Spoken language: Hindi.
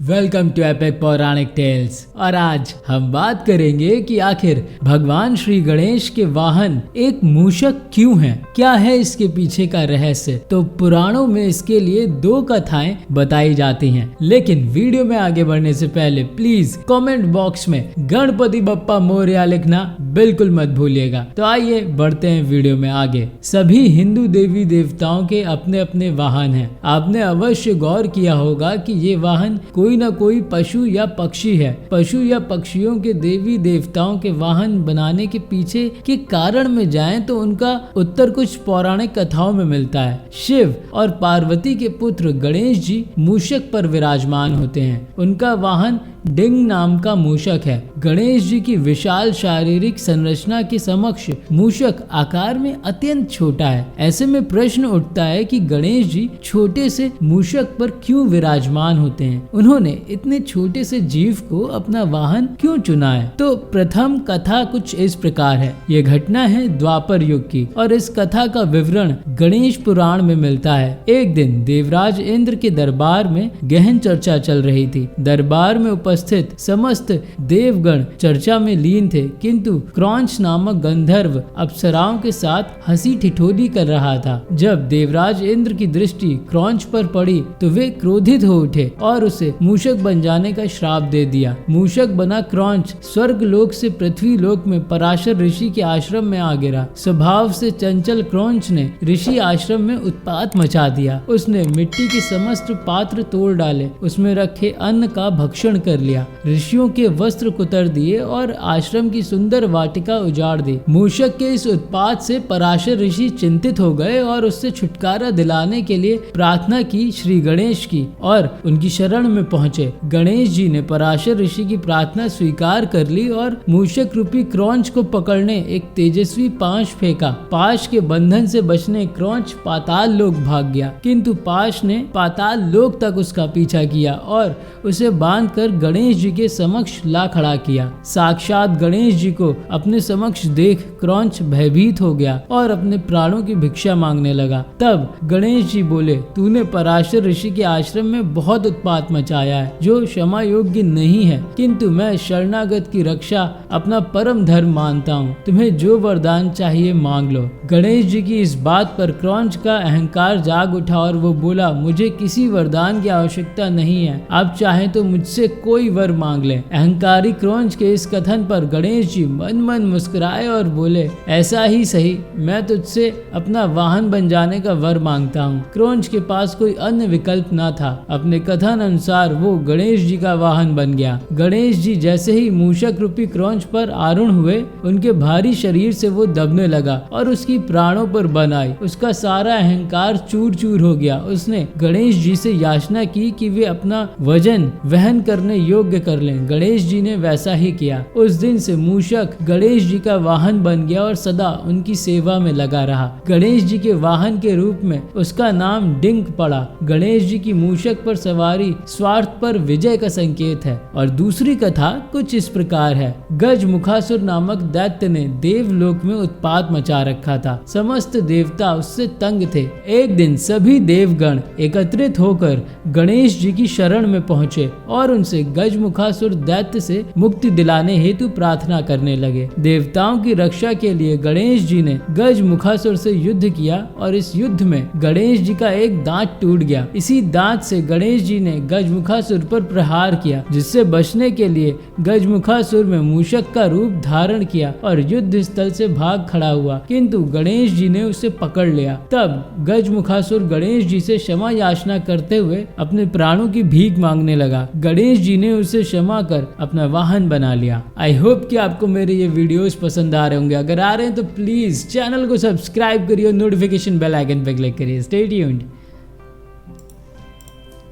वेलकम टू एपिक पौराणिक टेल्स। और आज हम बात करेंगे कि आखिर भगवान श्री गणेश के वाहन एक मूषक क्यों है, क्या है इसके पीछे का रहस्य। तो पुराणों में इसके लिए दो कथाएं बताई जाती हैं, लेकिन वीडियो में आगे बढ़ने से पहले प्लीज कमेंट बॉक्स में गणपति बप्पा मोरया लिखना बिल्कुल मत भूलिएगा। तो आइए बढ़ते हैं वीडियो में आगे। सभी हिंदू देवी देवताओं के अपने अपने वाहन हैं। आपने अवश्य गौर किया होगा कि ये वाहन कोई न कोई पशु या पक्षी है। पशु या पक्षियों के देवी देवताओं के वाहन बनाने के पीछे के कारण में जाएं तो उनका उत्तर कुछ पौराणिक कथाओं में मिलता है। शिव और पार्वती के पुत्र गणेश जी मूषक पर विराजमान होते हैं। उनका वाहन डिंग नाम का मूषक है। गणेश जी की विशाल शारीरिक संरचना के समक्ष मूषक आकार में अत्यंत छोटा है। ऐसे में प्रश्न उठता है कि गणेश जी छोटे से मूषक पर क्यों विराजमान होते हैं। उन्होंने इतने छोटे से जीव को अपना वाहन क्यों चुना है। तो प्रथम कथा कुछ इस प्रकार है। ये घटना है द्वापर युग की और इस कथा का विवरण गणेश पुराण में मिलता है। एक दिन देवराज इंद्र के दरबार में गहन चर्चा चल रही थी। दरबार में उपस्थित समस्त देवगण चर्चा में लीन थे, किंतु क्रौंच नामक गंधर्व अप्सराओं के साथ हंसी ठिठोली कर रहा था। जब देवराज इंद्र की दृष्टि क्रौंच पर पड़ी तो वे क्रोधित हो उठे और उसे मूषक बन जाने का श्राप दे दिया। मूषक बना क्रौंच स्वर्ग लोक से पृथ्वी लोक में पराशर ऋषि के आश्रम में आ गिरा। स्वभाव से चंचल क्रौंच ने ऋषि आश्रम में उत्पात मचा दिया। उसने मिट्टी के समस्त पात्र तोड़ डाले, उसमें रखे अन्न का भक्षण कर लिया, ऋषियों के वस्त्र कुतर दिए और आश्रम की सुंदर वाटिका उजाड़ दी। मूषक के इस उत्पात से पराशर ऋषि चिंतित हो गए और उससे छुटकारा दिलाने के लिए प्रार्थना की श्री गणेश की और उनकी शरण में पहुंचे। गणेश जी ने पराशर ऋषि की प्रार्थना स्वीकार कर ली और मूषक रूपी क्रौंच को पकड़ने एक तेजस्वी पाश फेंका। पाश के बंधन से बचने क्रौंच पाताल लोक भाग गया, किंतु पाश ने पाताल लोक तक उसका पीछा किया और उसे बांधकर गणेश जी के समक्ष ला खड़ा किया। साक्षात गणेश जी को अपने समक्ष देख क्रौंच भयभीत हो गया और अपने प्राणों की भिक्षा मांगने लगा। तब गणेश जी बोले, तूने पराशर ऋषि के आश्रम में बहुत उत्पात मचाया है, जो क्षमा योग्य नहीं है, किंतु मैं शरणागत की रक्षा अपना परम धर्म मानता हूँ। तुम्हें जो वरदान चाहिए मांग लो। गणेश जी की इस बात पर क्रौंच का अहंकार जाग उठा और वो बोला, मुझे किसी वरदान की आवश्यकता नहीं है, आप चाहें तो मुझसे कोई वर मांग ले। अहंकारी क्रौंच के इस कथन पर गणेश जी मन मन मुस्कुराए और बोले, ऐसा ही सही, मैं तुझसे अपना वाहन बन जाने का वर मांगता हूँ। क्रौंच के पास कोई अन्य विकल्प न था। अपने कथन अनुसार वो गणेश जी का वाहन बन गया। गणेश जी जैसे ही मूषक रूपी क्रौंच पर आरूढ़ हुए, उनके भारी शरीर से वो दबने लगा और उसकी प्राणों पर बन आई। उसका सारा अहंकार चूर चूर हो गया। उसने गणेश जी से याचना की कि वे अपना वजन वहन करने योग्य कर लें। गणेश जी ने वैसा ही किया। उस दिन से मूषक गणेश जी का वाहन बन गया और सदा उनकी सेवा में लगा रहा। गणेश जी के वाहन के रूप में उसका नाम डिंग पड़ा। गणेश जी की मूषक पर सवारी स्वार्थ पर विजय का संकेत है। और दूसरी कथा कुछ इस प्रकार है। गज मुखासुर नामक दैत्य ने देवलोक में उत्पात मचा रखा था। समस्त देवता उससे तंग थे। एक दिन सभी देवगण एकत्रित होकर गणेश जी की शरण में पहुंचे और उनसे गजमुखासुर दैत्य से मुक्ति दिलाने हेतु प्रार्थना करने लगे। देवताओं की रक्षा के लिए गणेश जी ने गजमुखासुर से युद्ध किया और इस युद्ध में गणेश जी का एक दांत टूट गया। इसी दांत से गणेश जी ने गजमुखासुर पर प्रहार किया, जिससे बचने के लिए गजमुखासुर में मूषक का रूप धारण किया और युद्ध स्थल से भाग खड़ा हुआ, किंतु गणेश जी ने उसे पकड़ लिया। तब गजमुखासुर गणेश जी से क्षमा याचना करते हुए अपने प्राणों की भीख मांगने लगा। गणेश जी ने उसे क्षमा कर अपना वाहन बना लिया। आई होप कि आपको मेरे ये वीडियोस पसंद आ रहे होंगे। अगर आ रहे हैं तो प्लीज चैनल को सब्सक्राइब करिए और नोटिफिकेशन बेल आइकन पे क्लिक करिए। Stay tuned.